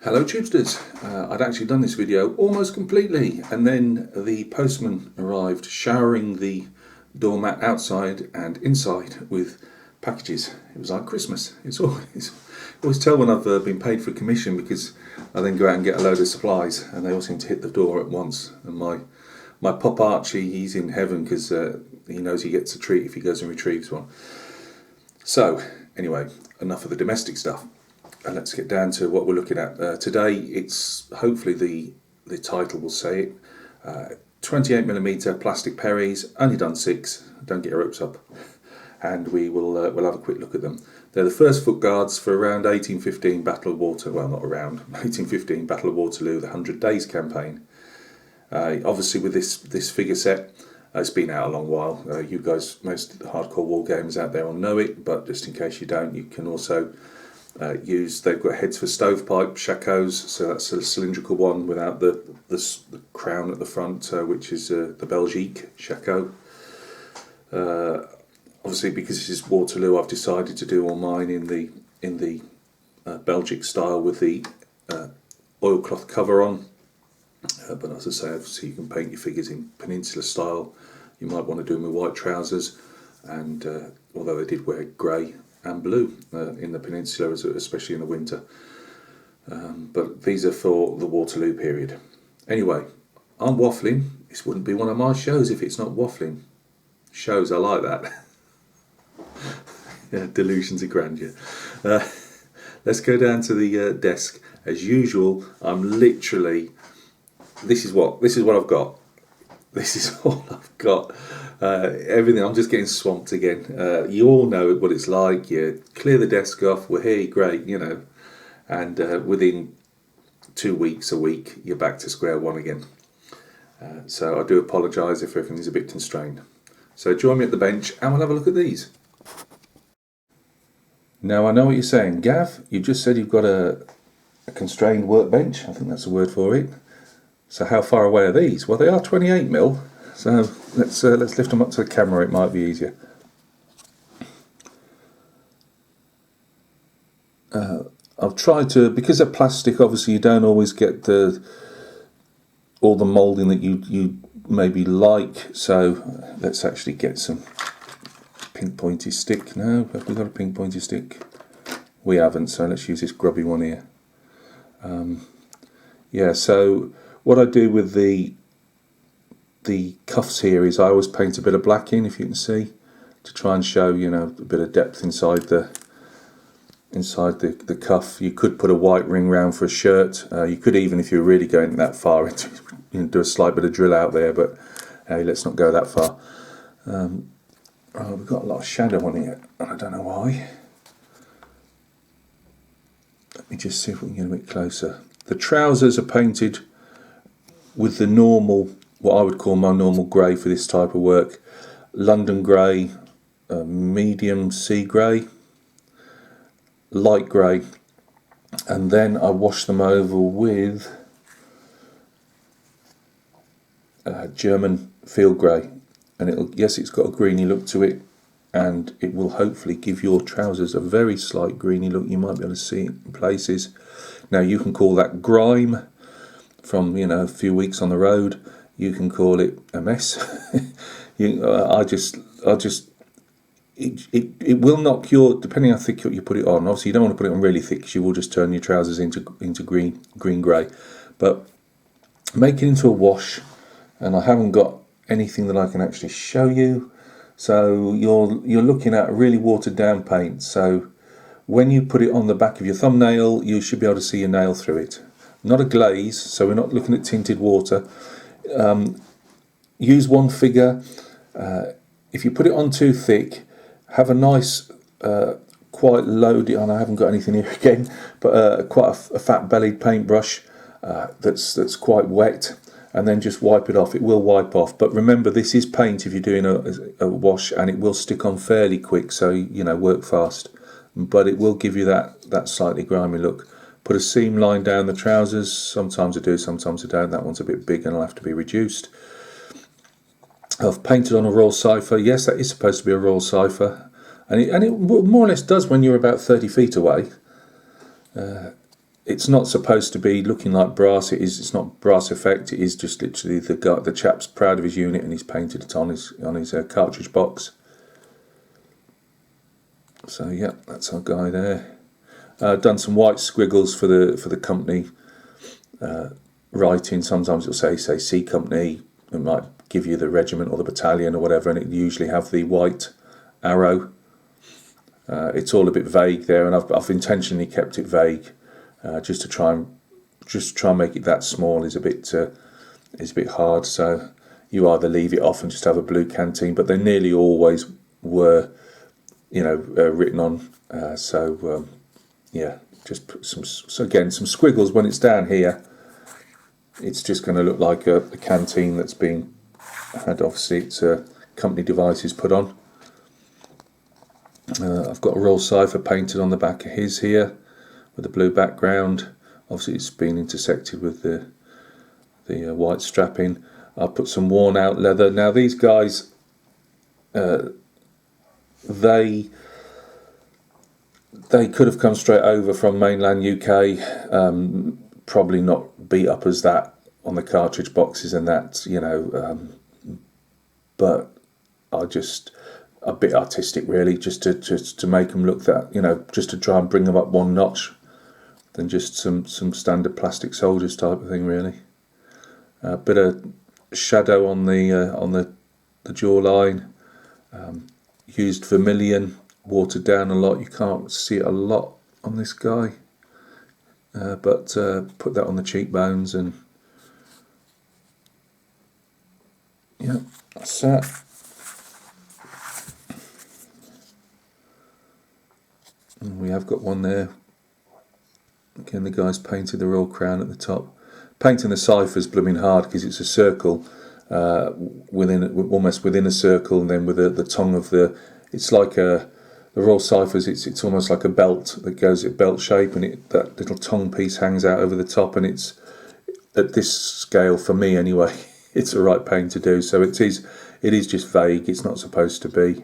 Hello Tubesters. I'd actually done this video almost completely, and then the postman arrived showering the doormat outside and inside with packages. It was like Christmas. It's always tell when I've been paid for a commission, because I then go out and get a load of supplies and they all seem to hit the door at once. And my Pop Archie, he's in heaven because he knows he gets a treat if he goes and retrieves one. So anyway, enough of the domestic stuff. And let's get down to what we're looking at today. It's hopefully the title will say it. 28mm plastic Perrys, only done 6. Don't get your hopes up. And we'll have a quick look at them. They're the first foot guards for around 1815 Battle of Waterloo. Well, not around 1815 Battle of Waterloo, the 100 Days campaign. Obviously, with this figure set, it's been out a long while. You guys, most hardcore war gamers out there will know it, but just in case you don't, you can also they've got heads for stovepipe shakoes, so that's a cylindrical one without the crown at the front, which is the Belgique shako. Obviously, because this is Waterloo, I've decided to do all mine in the Belgique style with the oilcloth cover on. But as I say, obviously you can paint your figures in Peninsula style. You might want to do them with white trousers, and although they did wear grey and blue in the Peninsula, especially in the winter. But these are for the Waterloo period. Anyway, I'm waffling. This wouldn't be one of my shows if it's not waffling. Shows, I like that. Yeah, delusions of grandeur. Let's go down to the desk. As usual, I'm literally... This is what I've got. This is all I've got. Everything, I'm just getting swamped again. You all know what it's like. You clear the desk off, we're here, great, you know. And within 2 weeks, a week, you're back to square one again. So I do apologise if everything's a bit constrained. So join me at the bench and we'll have a look at these. Now I know what you're saying. Gav, you just said you've got a constrained workbench. I think that's the word for it. So how far away are these? Well, they are 28mm. So let's lift them up to the camera. It might be easier. I've tried to, because they're plastic. Obviously, you don't always get all the moulding that you maybe like. So let's actually get some pink pointy stick. No, have we got a pink pointy stick? We haven't. So let's use this grubby one here. Yeah. So what I do with the cuffs here is I always paint a bit of black in, if you can see, to try and show, you know, a bit of depth inside the cuff. You could put a white ring round for a shirt. You could even, if you're really going that far into, you know, do a slight bit of drill out there, but hey, let's not go that far. We've got a lot of shadow on here, and I don't know why. Let me just see if we can get a bit closer. The trousers are painted with the normal, what I would call my normal grey for this type of work. London grey, medium sea grey, light grey, and then I wash them over with German field grey, and it's got a greeny look to it, and it will hopefully give your trousers a very slight greeny look. You might be able to see it in places. Now you can call that grime from, you know, a few weeks on the road. You can call it a mess. It will knock your, depending how thick you put it on. Obviously you don't want to put it on really thick, because you will just turn your trousers into green grey. But make it into a wash, and I haven't got anything that I can actually show you. So you're looking at a really watered down paint. So when you put it on the back of your thumbnail, you should be able to see your nail through it. Not a glaze, so we're not looking at tinted water. Use one figure. If you put it on too thick, have a nice, quite loaded, and I haven't got anything here again, but quite a fat-bellied paintbrush that's quite wet, and then just wipe it off. It will wipe off, but remember, this is paint if you're doing a wash, and it will stick on fairly quick, so, you know, work fast. But it will give you that slightly grimy look. Put a seam line down the trousers. Sometimes I do, sometimes I don't. That one's a bit big and it'll have to be reduced. I've painted on a royal cipher. Yes, that is supposed to be a royal cipher, and it more or less does when you're about 30 feet away. it's not supposed to be looking like brass. It's not brass effect. It is just literally the chap's proud of his unit and he's painted it on his cartridge box. So yeah, that's our guy there. Done some white squiggles for the company writing. Sometimes it'll say C Company. It might give you the regiment or the battalion or whatever, and it usually have the white arrow. It's all a bit vague there, and I've intentionally kept it vague, just to try and make it that small is a bit hard. So you either leave it off and just have a blue canteen, but they nearly always were, written on. Yeah, just put some squiggles. When it's down here, it's just going to look like a canteen that's been had, obviously it's company devices put on. I've got a Royal Cipher painted on the back of his here with a blue background. Obviously it's been intersected with the white strapping. I'll put some worn out leather. Now these guys, they could have come straight over from mainland UK, probably not beat up as that on the cartridge boxes and that, but I just a bit artistic really, just to make them look that, just to try and bring them up one notch than just some standard plastic soldiers type of thing really. A bit of shadow on the jawline, used vermilion, watered down a lot. You can't see it a lot on this guy, but put that on the cheekbones, and yeah, that's that. And we have got one there. Again, the guy's painted the Royal Crown at the top. Painting the cipher's blooming hard because it's a circle, almost within a circle, and then with the tongue of it's like the Royal Ciphers. It's almost like a belt that goes at belt shape, and that little tongue piece hangs out over the top. And it's at this scale, for me anyway, it's the right paint to do. So it is just vague. It's not supposed to be.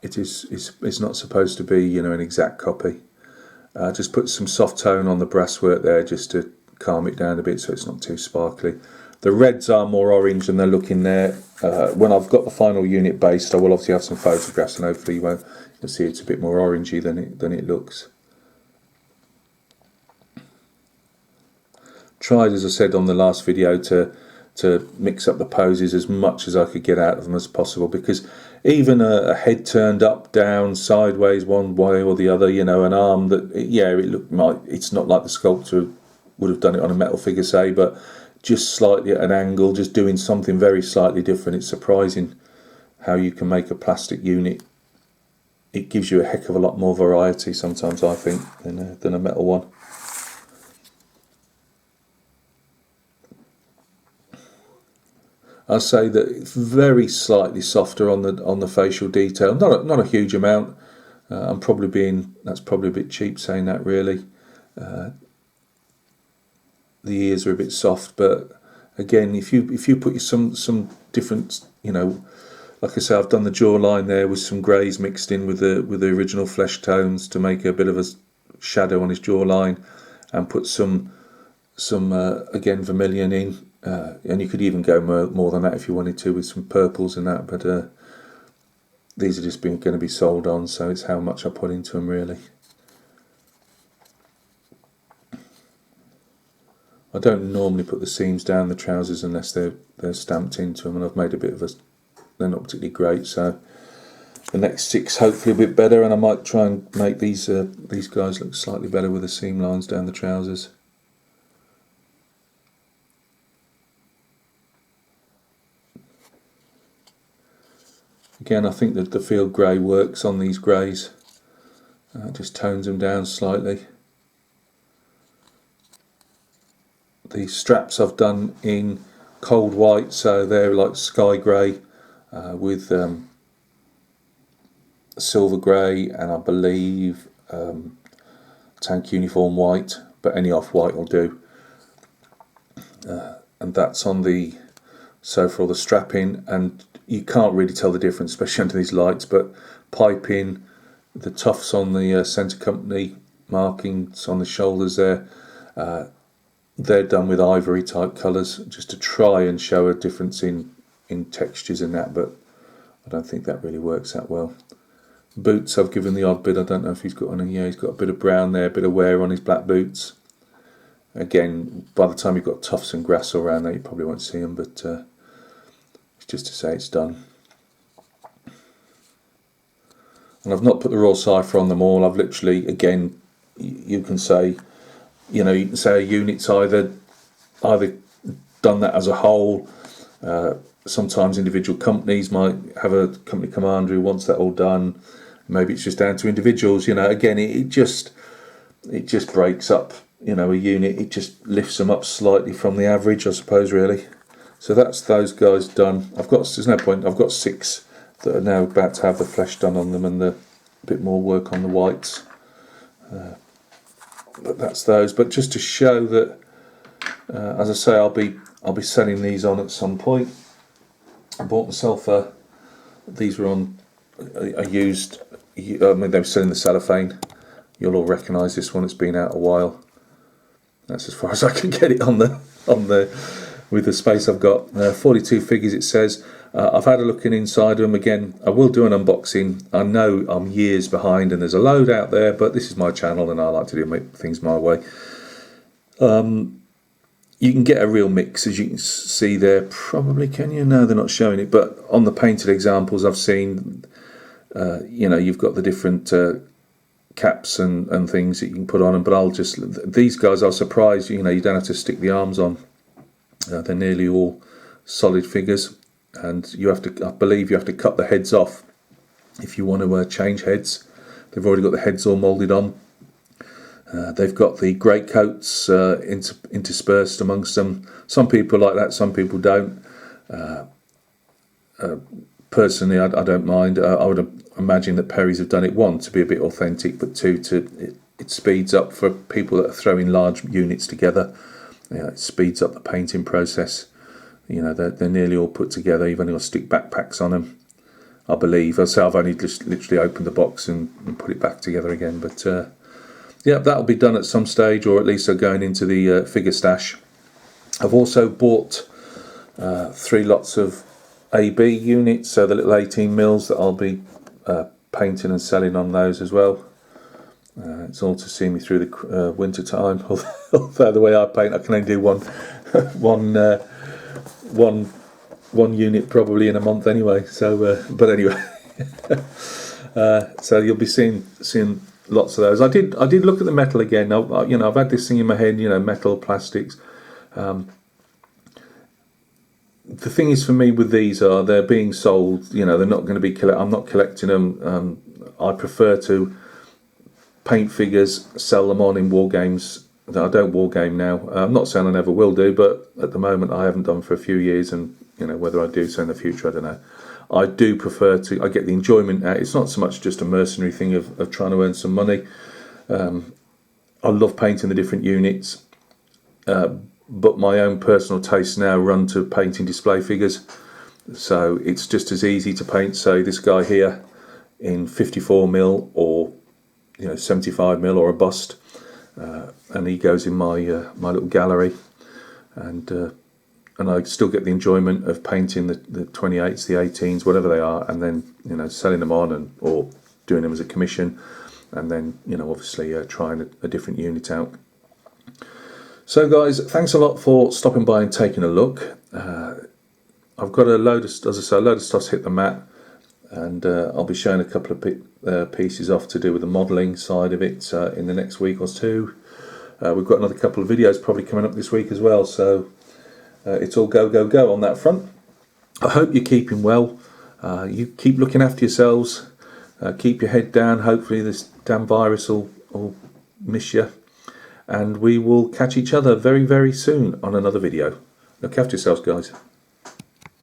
It's not supposed to be, an exact copy. Just put some soft tone on the brasswork there, just to calm it down a bit, so it's not too sparkly. The reds are more orange than they look in there. When I've got the final unit based, I will obviously have some photographs, and hopefully you'll see it's a bit more orangey than it looks. Tried, as I said on the last video, to mix up the poses as much as I could get out of them as possible, because even a head turned up, down, sideways, one way or the other, an arm that, it's not like the sculptor would have done it on a metal figure, say, but just slightly at an angle, just doing something very slightly different. It's surprising how you can make a plastic unit. It gives you a heck of a lot more variety sometimes, I think, than a metal one. I'll say that it's very slightly softer on the facial detail, not a huge amount. That's probably a bit cheap saying that really. The ears are a bit soft, but again, if you put some different, like I say, I've done the jawline there with some greys mixed in with the original flesh tones to make a bit of a shadow on his jawline, and put some again vermilion in. And you could even go more than that if you wanted to, with some purples and that, but these are just going to be sold on, so it's how much I put into them really. I don't normally put the seams down the trousers unless they're stamped into them, and I've made a bit of they're not particularly great, so the next 6 hopefully a bit better, and I might try and make these guys look slightly better with the seam lines down the trousers. Again, I think that the field grey works on these greys. Just tones them down slightly. The straps I've done in cold white, so they're like sky grey with silver grey, and I believe tank uniform white, but any off-white will do. And that's on the for all the strapping, and you can't really tell the difference, especially under these lights, but piping, the tufts on the centre company markings on the shoulders there, they're done with ivory type colours, just to try and show a difference in textures and that, but I don't think that really works that well. Boots, I've given the odd bit. I don't know if he's got any. Yeah, he's got a bit of brown there, a bit of wear on his black boots. Again, by the time you've got tufts and grass all around there, you probably won't see them, but it's just to say it's done. And I've not put the raw cipher on them all. I've literally, again, you can say, you can say a unit's either done that as a whole. Sometimes individual companies might have a company commander who wants that all done. Maybe it's just down to individuals. Again, it just breaks up. A unit. It just lifts them up slightly from the average, I suppose, really. So that's those guys done. There's no point. I've got 6 that are now about to have the flesh done on them and a bit more work on the whites. But that's those. But just to show that, as I say, I'll be selling these on at some point. I bought myself these were on a used. They were selling the cellophane. You'll all recognise this one. It's been out a while. That's as far as I can get it on the with the space I've got. 42 figures it says. I've had a look inside them again. I will do an unboxing. I know I'm years behind and there's a load out there, but this is my channel and I like to do things my way. You can get a real mix, as you can see there. Probably, can you? No, they're not showing it, but on the painted examples I've seen, you've got the different caps and things that you can put on them, but these guys, I was surprised, you don't have to stick the arms on. They're nearly all solid figures, and I believe you have to cut the heads off if you want to change heads. They've already got the heads all moulded on. They've got the grey coats interspersed amongst them. Some people like that, some people don't. Personally, I don't mind. I would imagine that Perry's have done it, 1, to be a bit authentic, but 2, it speeds up for people that are throwing large units together. It speeds up the painting process. They're nearly all put together. You've only got to stick backpacks on them, I believe. I've only just literally opened the box and put it back together again. But yeah, that'll be done at some stage, or at least they're going into the figure stash. I've also bought 3 lots of AB units, so the little 18 mils that I'll be painting and selling on those as well. It's all to see me through the winter time. Although the way I paint, I can only do one unit probably in a month anyway. So, but anyway, so you'll be seeing lots of those. I did look at the metal again. I've had this thing in my head. Metal, plastics. The thing is, for me with these, they're being sold. They're not going to be. I'm not collecting them. I prefer to paint figures, sell them on in war games. I don't war game now. I'm not saying I never will do, but at the moment I haven't done for a few years, and whether I do so in the future, I don't know. I do prefer to. I get the enjoyment out. It's not so much just a mercenary thing of trying to earn some money. I love painting the different units, but my own personal tastes now run to painting display figures. So it's just as easy to paint, say, this guy here in 54mm or 75mm or a bust, and he goes in my my little gallery, and I still get the enjoyment of painting the 28s, the 18s, whatever they are, and then selling them on or doing them as a commission, and then obviously trying a different unit out. So guys, thanks a lot for stopping by and taking a look. I've got a load of stuff's hit the mat, and I'll be showing a couple of pieces off to do with the modelling side of it in the next week or 2. We've got another couple of videos probably coming up this week as well, so it's all go, go, go on that front. I hope you're keeping well. You keep looking after yourselves. Keep your head down. Hopefully this damn virus will miss you. And we will catch each other very, very soon on another video. Look after yourselves, guys.